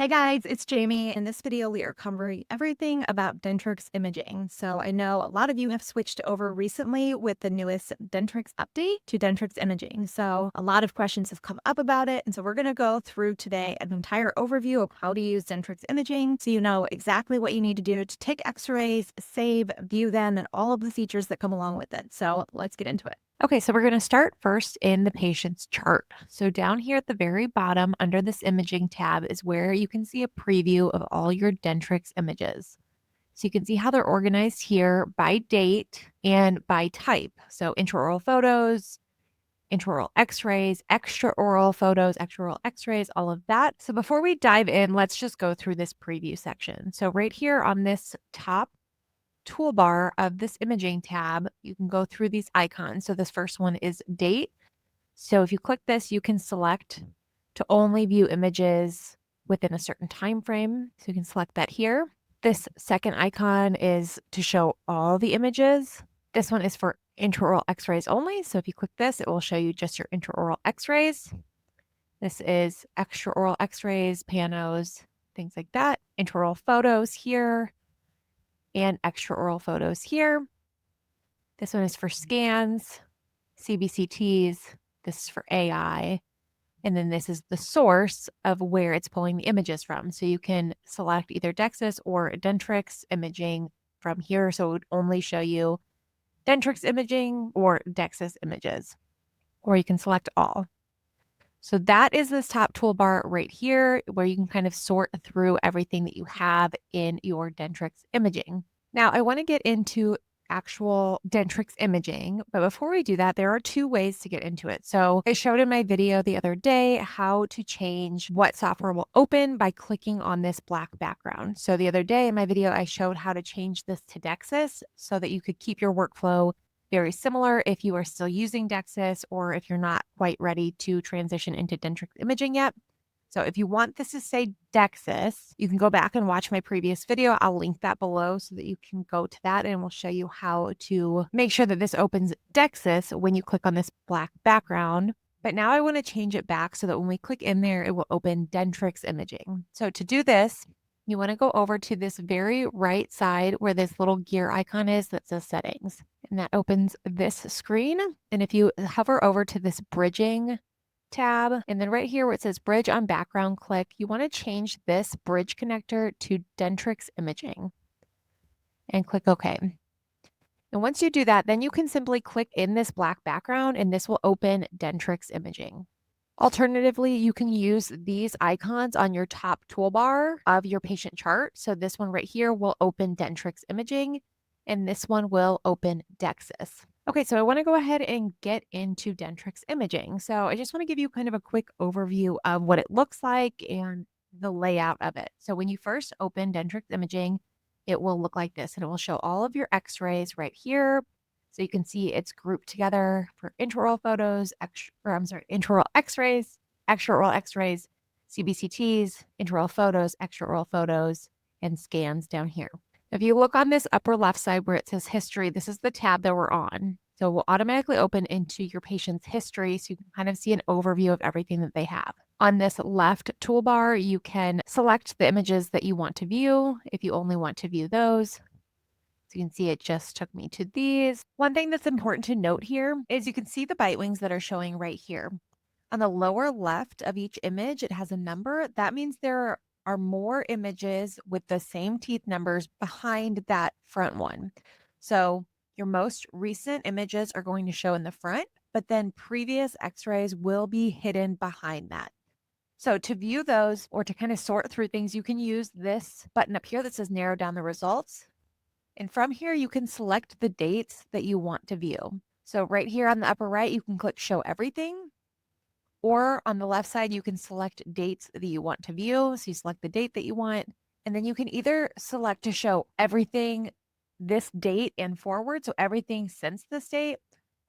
Hey guys, it's Jamie. In this video, we are covering everything about Dentrix Imaging. So I know a lot of you have switched over recently with the newest Dentrix update to Dentrix Imaging. So a lot of questions have come up about it. And so we're going to go through today an entire overview of how to use Dentrix Imaging so you know exactly what you need to do to take x-rays, save, view them, and all of the features that come along with it. So let's get into it. Okay, so we're going to start first in the patient's chart. So down here at the very bottom under this imaging tab is where you can see a preview of all your Dentrix images. So you can see how they're organized here by date and by type. So intraoral photos, intraoral x-rays, extraoral photos, extraoral x-rays, all of that. So before we dive in, let's just go through this preview section. So right here on this top toolbar of this imaging tab, you can go through these icons. So this first one is date. So if you click this, you can select to only view images within a certain time frame. So you can select that here. This second icon is to show all the images. This one is for intraoral x-rays only. So if you click this, it will show you just your intraoral x-rays. This is extraoral x-rays, panos, things like that. Intraoral photos here and extraoral photos here. This one is for scans, CBCTs. This is for AI. And then this is the source of where it's pulling the images from. So you can select either Dexis or Dentrix Imaging from here. So it would only show you Dentrix Imaging or Dexis images, or you can select all. So that is this top toolbar right here where you can kind of sort through everything that you have in your Dentrix Imaging. Now, I want to get into actual Dentrix Imaging, but before we do that, there are two ways to get into it. So I showed in my video the other day how to change what software will open by clicking on this black background. So the other day in my video, I showed how to change this to Dexis so that you could keep your workflow very similar if you are still using Dexis or if you're not quite ready to transition into Dentrix Imaging yet. So if you want this to say Dexis, you can go back and watch my previous video. I'll link that below so that you can go to that and we'll show you how to make sure that this opens Dexis when you click on this black background. But now I want to change it back so that when we click in there, it will open Dentrix Imaging. So to do this, you want to go over to this very right side where this little gear icon is that says settings. And that opens this screen. And if you hover over to this bridging tab, and then right here where it says bridge on background, click, you want to change this bridge connector to Dentrix Imaging and click OK. And once you do that, then you can simply click in this black background and this will open Dentrix Imaging. Alternatively, you can use these icons on your top toolbar of your patient chart. So this one right here will open Dentrix Imaging and this one will open Dexis. Okay, so I want to go ahead and get into Dentrix Imaging. So I just want to give you kind of a quick overview of what it looks like and the layout of it. So when you first open Dentrix Imaging, it will look like this and it will show all of your x-rays right here. So you can see it's grouped together for intraoral photos, intraoral x-rays, extraoral x-rays, CBCTs, intraoral photos, extraoral photos, and scans down here. If you look on this upper left side where it says history, this is the tab that we're on. So it will automatically open into your patient's history so you can kind of see an overview of everything that they have. On this left toolbar, you can select the images that you want to view if you only want to view those. So you can see it just took me to these. One thing that's important to note here is you can see the bite wings that are showing right here. On the lower left of each image, it has a number. That means there are more images with the same teeth numbers behind that front one. So your most recent images are going to show in the front, but then previous x-rays will be hidden behind that. So to view those or to kind of sort through things, you can use this button up here that says narrow down the results. And from here, you can select the dates that you want to view. So right here on the upper right, you can click show everything. Or on the left side, you can select dates that you want to view. So you select the date that you want, and then you can either select to show everything this date and forward, so everything since this date,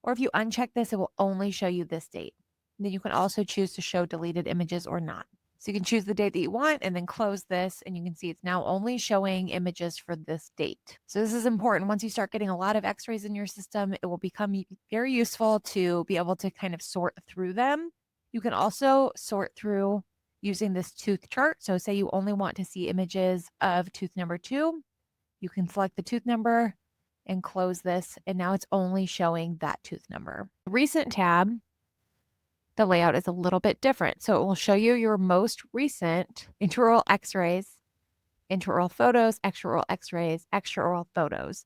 or if you uncheck this, it will only show you this date. And then you can also choose to show deleted images or not. So you can choose the date that you want and then close this, and you can see it's now only showing images for this date. So this is important. Once you start getting a lot of x-rays in your system, it will become very useful to be able to kind of sort through them. You can also sort through using this tooth chart. So say you only want to see images of tooth number 2, you can select the tooth number and close this, and now it's only showing that tooth number. Recent tab, the layout is a little bit different. So it will show you your most recent intraoral x-rays, intraoral photos, extraoral x-rays, extraoral photos.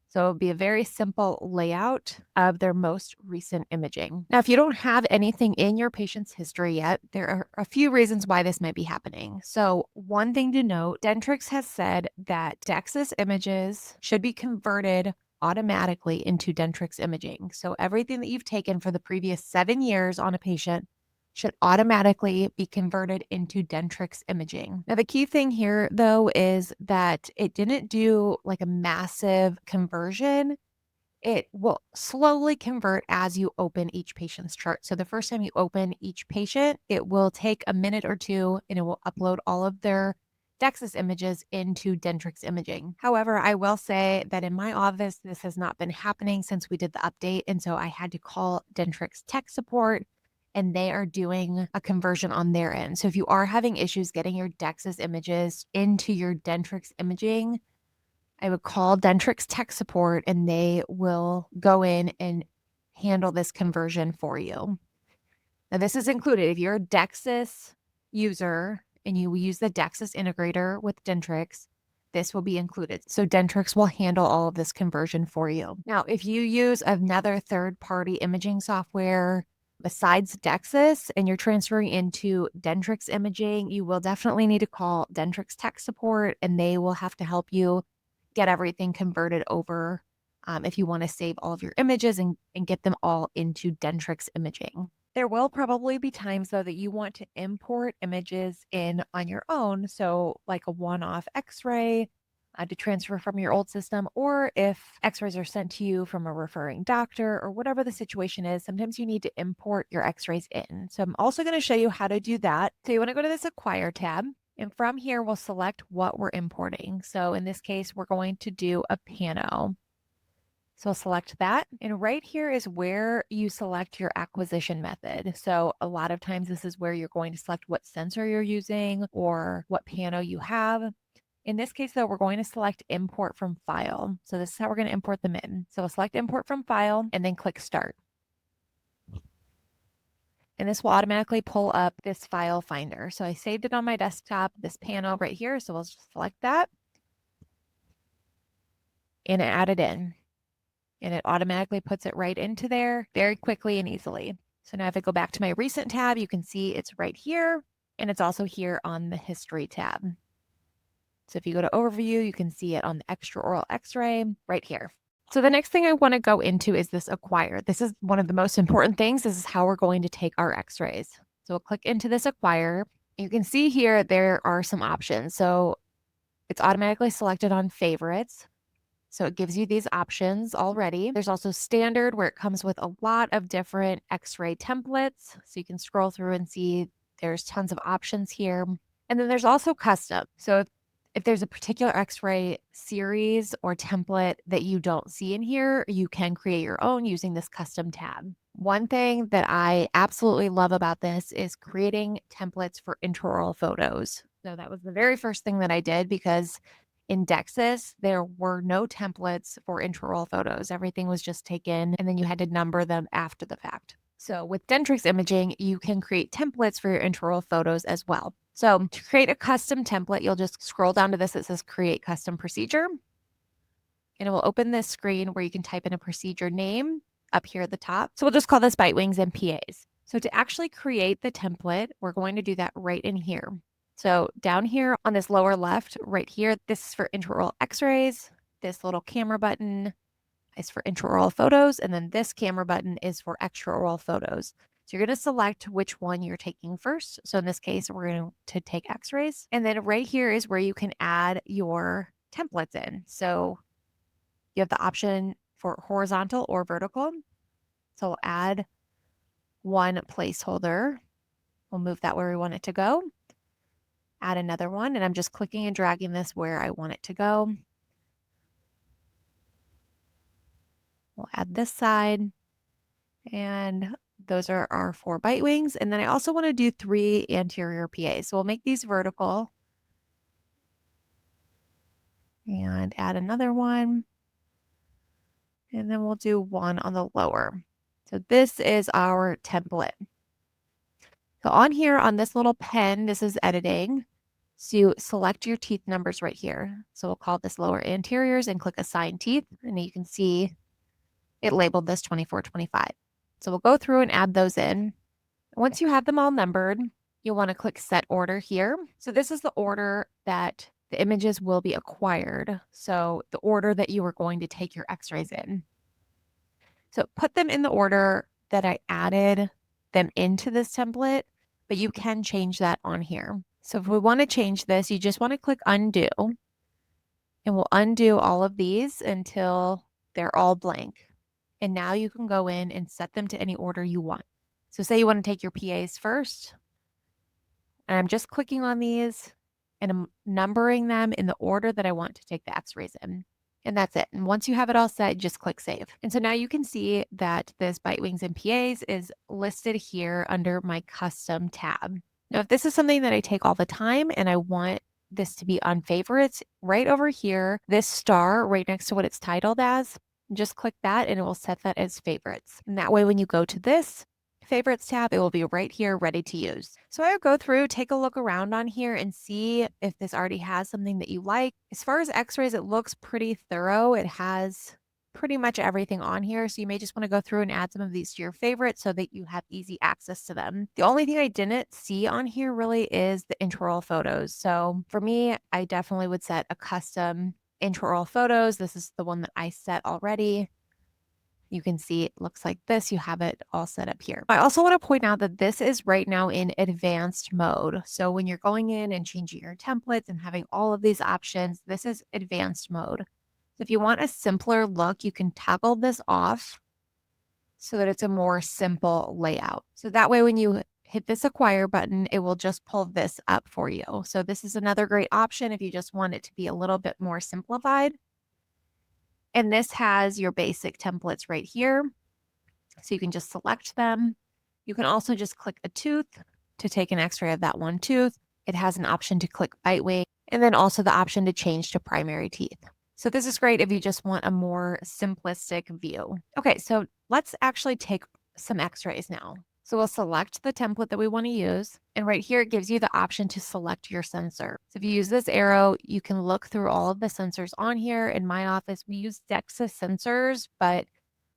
So it'll be a very simple layout of their most recent imaging. Now, if you don't have anything in your patient's history yet, there are a few reasons why this might be happening. So one thing to note, Dentrix has said that Dexis images should be converted automatically into Dentrix imaging. So everything that you've taken for the previous 7 years on a patient should automatically be converted into Dentrix imaging. Now, the key thing here, though, is that it didn't do like a massive conversion. It will slowly convert as you open each patient's chart. So the first time you open each patient, it will take a minute or two and it will upload all of their Dexis images into Dentrix imaging. However, I will say that in my office, this has not been happening since we did the update. And so I had to call Dentrix tech support, and they are doing a conversion on their end. So if you are having issues getting your Dexis images into your Dentrix imaging, I would call Dentrix tech support and they will go in and handle this conversion for you. Now, this is included if you're a Dexis user and you use the Dexis Integrator with Dentrix, this will be included. So Dentrix will handle all of this conversion for you. Now, if you use another third-party imaging software besides Dexis and you're transferring into Dentrix imaging, you will definitely need to call Dentrix tech support and they will have to help you get everything converted over if you want to save all of your images and get them all into Dentrix imaging. There will probably be times, though, that you want to import images in on your own. So like a one-off x-ray to transfer from your old system, or if x-rays are sent to you from a referring doctor or whatever the situation is, sometimes you need to import your x-rays in. So I'm also going to show you how to do that. So you want to go to this Acquire tab. And from here, we'll select what we're importing. So in this case, we're going to do a pano. So I'll select that. And right here is where you select your acquisition method. So a lot of times this is where you're going to select what sensor you're using or what pano you have. In this case, though, we're going to select import from file. So this is how we're going to import them in. So we'll select import from file and then click start. And this will automatically pull up this file finder. So I saved it on my desktop, this panel right here. So we'll just select that and add it in. And it automatically puts it right into there very quickly and easily. So now if I go back to my recent tab, you can see it's right here. And it's also here on the history tab. So if you go to overview, you can see it on the extraoral x-ray right here. So the next thing I want to go into is this acquire. This is one of the most important things. This is how we're going to take our x-rays. So we'll click into this acquire. You can see here there are some options. So it's automatically selected on favorites. So it gives you these options already. There's also standard where it comes with a lot of different x-ray templates. So you can scroll through and see there's tons of options here. And then there's also custom. So if there's a particular x-ray series or template that you don't see in here, you can create your own using this custom tab. One thing that I absolutely love about this is creating templates for intraoral photos. So that was the very first thing that I did because in Dexis, there were no templates for intraoral photos. Everything was just taken and then you had to number them after the fact. So with Dentrix Imaging, you can create templates for your intraoral photos as well. So to create a custom template, you'll just scroll down to this that says Create Custom Procedure. And it will open this screen where you can type in a procedure name up here at the top. So we'll just call this Bite Wings and PAs. So to actually create the template, we're going to do that right in here. So down here on this lower left, right here, this is for intraoral x-rays. This little camera button is for intraoral photos. And then this camera button is for extraoral photos. So you're going to select which one you're taking first. So in this case, we're going to take x-rays. And then right here is where you can add your templates in. So you have the option for horizontal or vertical. So we'll add one placeholder. We'll move that where we want it to go. Add another one, and I'm just clicking and dragging this where I want it to go. We'll add this side and Those are our 4 bite wings. And then I also want to do 3 anterior PAs. So we'll make these vertical and add another one. And then we'll do one on the lower. So this is our template. So on here, on this little pen, this is editing. So you select your teeth numbers right here. So we'll call this lower anteriors and click assign teeth. And you can see it labeled this 24, 25. So we'll go through and add those in. Once you have them all numbered, you'll want to click set order here. So this is the order that the images will be acquired. So the order that you are going to take your x-rays in. So put them in the order that I added them into this template, but you can change that on here. So if we want to change this, you just want to click undo, and we'll undo all of these until they're all blank. And now you can go in and set them to any order you want. So say you want to take your PAs first, and I'm just clicking on these and I'm numbering them in the order that I want to take the x-rays in. And that's it. And once you have it all set, just click save. And so now you can see that this bite wings and PAs is listed here under my custom tab. Now, if this is something that I take all the time and I want this to be on favorites, right over here, this star right next to what it's titled as, just click that and it will set that as favorites. And that way, when you go to this favorites tab, it will be right here ready to use. So I would go through, take a look around on here and see if this already has something that you like. As far as x-rays, it looks pretty thorough. It has pretty much everything on here. So you may just want to go through and add some of these to your favorites so that you have easy access to them. The only thing I didn't see on here really is the intraoral photos. So for me, I definitely would set a custom intraoral photos. This is the one that I set already. You can see it looks like this. You have it all set up here. I also want to point out that this is right now in advanced mode. So when you're going in and changing your templates and having all of these options, this is advanced mode. So if you want a simpler look, you can toggle this off so that it's a more simple layout. So that way, when you hit this acquire button, it will just pull this up for you. So this is another great option if you just want it to be a little bit more simplified. And this has your basic templates right here. So you can just select them. You can also just click a tooth to take an x-ray of that one tooth. It has an option to click bite wing, and then also the option to change to primary teeth. So this is great if you just want a more simplistic view. Okay, so let's actually take some x-rays now. So we'll select the template that we want to use. And right here, it gives you the option to select your sensor. So if you use this arrow, you can look through all of the sensors on here. In my office, we use Dexis sensors, but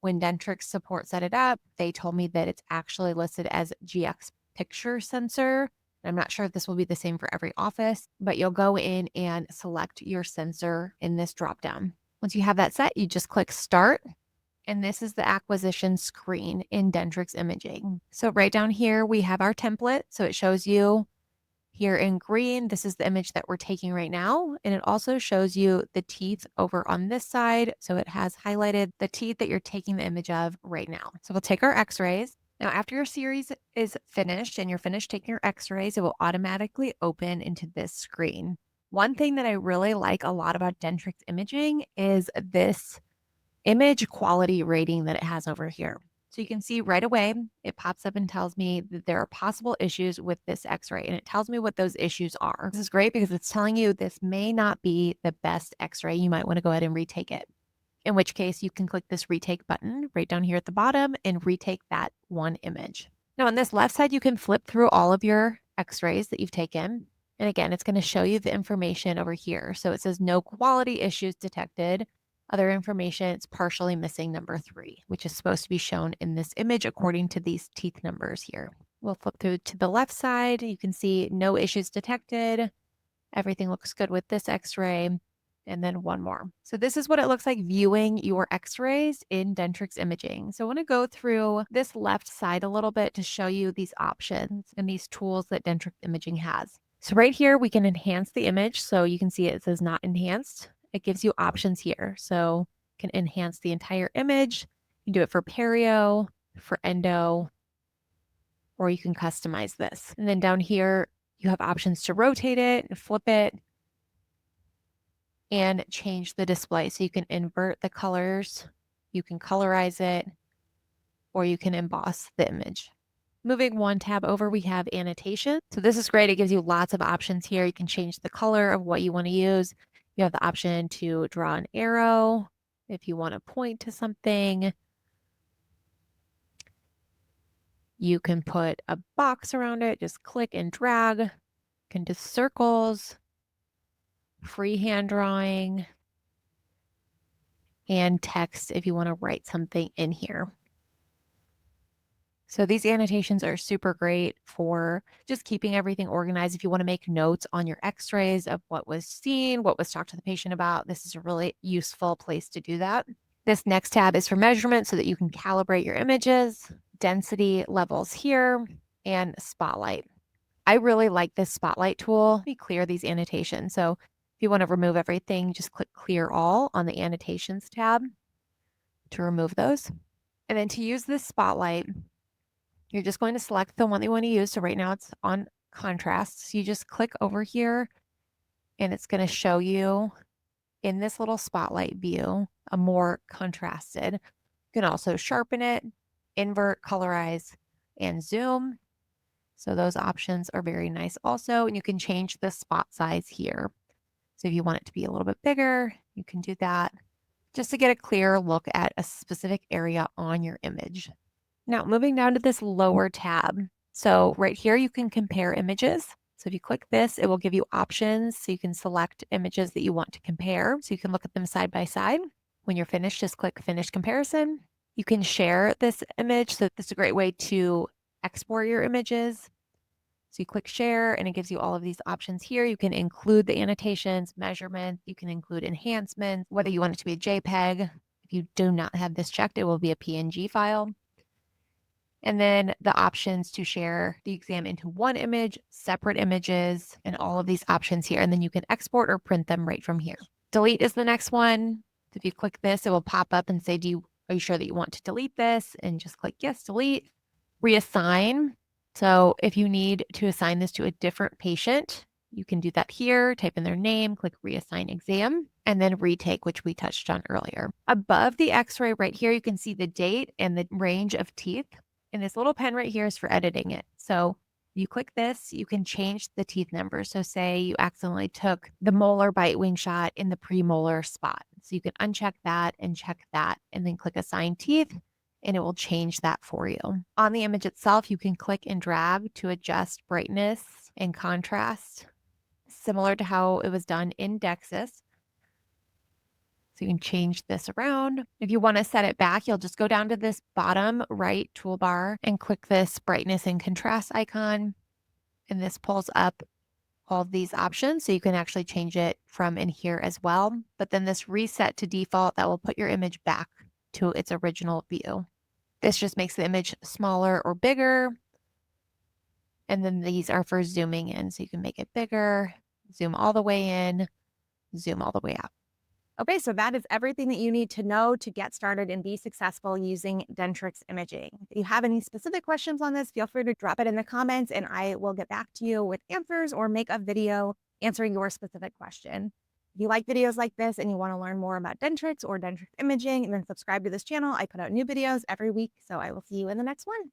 when Dentrix support set it up, they told me that it's actually listed as GX picture sensor. I'm not sure if this will be the same for every office, but you'll go in and select your sensor in this dropdown. Once you have that set, you just click start. And this is the acquisition screen in Dentrix Imaging. So right down here, we have our template. So it shows you here in green, this is the image that we're taking right now. And it also shows you the teeth over on this side. So it has highlighted the teeth that you're taking the image of right now. So we'll take our x-rays. Now, after your series is finished and you're finished taking your x-rays, it will automatically open into this screen. One thing that I really like a lot about Dentrix Imaging is this image quality rating that it has over here. So you can see right away, it pops up and tells me that there are possible issues with this x-ray, and it tells me what those issues are. This is great because it's telling you this may not be the best x-ray. You might want to go ahead and retake it. In which case you can click this retake button right down here at the bottom and retake that one image. Now on this left side, you can flip through all of your x-rays that you've taken. And again, it's going to show you the information over here. So it says no quality issues detected. Other information, it's partially missing number 3, which is supposed to be shown in this image according to these teeth numbers here. We'll flip through to the left side. You can see no issues detected. Everything looks good with this x-ray. And then one more. So this is what it looks like viewing your x-rays in Dentrix Imaging. So I want to go through this left side a little bit to show you these options and these tools that Dentrix Imaging has. So right here, we can enhance the image. So you can see it says not enhanced. It gives you options here. So you can enhance the entire image. You can do it for perio, for endo, or you can customize this. And then down here, you have options to rotate it, flip it, and change the display. So you can invert the colors, you can colorize it, or you can emboss the image. Moving one tab over, we have annotation. So this is great. It gives you lots of options here. You can change the color of what you want to use. You have the option to draw an arrow if you want to point to something. You can put a box around it, just click and drag. You can do circles, freehand drawing, and text if you want to write something in here. So these annotations are super great for just keeping everything organized. If you want to make notes on your x-rays of what was seen, what was talked to the patient about, this is a really useful place to do that. This next tab is for measurement so that you can calibrate your images, density levels here, and spotlight. I really like this spotlight tool. Let me clear these annotations. So if you want to remove everything, just click clear all on the annotations tab to remove those. And then to use this spotlight, you're just going to select the one that you want to use. So right now it's on contrast. So you just click over here and it's going to show you in this little spotlight view a more contrasted. You can also sharpen it, invert, colorize, and zoom. So those options are very nice also. And you can change the spot size here. So if you want it to be a little bit bigger, you can do that just to get a clear look at a specific area on your image. Now, moving down to this lower tab. So right here, you can compare images. So if you click this, it will give you options. So you can select images that you want to compare. So you can look at them side by side. When you're finished, just click Finish Comparison. You can share this image. So this is a great way to export your images. So you click Share, and it gives you all of these options here. You can include the annotations, measurements. You can include enhancements, whether you want it to be a JPEG. If you do not have this checked, it will be a PNG file. And then the options to share the exam into one image, separate images, and all of these options here. And then you can export or print them right from here. Delete is the next one. If you click this, it will pop up and say, are you sure that you want to delete this? And just click yes, delete. Reassign. So if you need to assign this to a different patient, you can do that here. Type in their name, click reassign exam, and then retake, which we touched on earlier. Above the x-ray right here, you can see the date and the range of teeth. And this little pen right here is for editing it. So you click this, you can change the teeth number. So say you accidentally took the molar bite wing shot in the premolar spot. So you can uncheck that and check that, and then click assign teeth, and it will change that for you. On the image itself, you can click and drag to adjust brightness and contrast, similar to how it was done in Dexis. So you can change this around. If you want to set it back, you'll just go down to this bottom right toolbar and click this brightness and contrast icon. And this pulls up all of these options. So you can actually change it from in here as well. But then this reset to default, that will put your image back to its original view. This just makes the image smaller or bigger. And then these are for zooming in. So you can make it bigger, zoom all the way in, zoom all the way out. Okay, so that is everything that you need to know to get started and be successful using Dentrix Imaging. If you have any specific questions on this, feel free to drop it in the comments and I will get back to you with answers or make a video answering your specific question. If you like videos like this and you want to learn more about Dentrix or Dentrix Imaging, then subscribe to this channel. I put out new videos every week, so I will see you in the next one.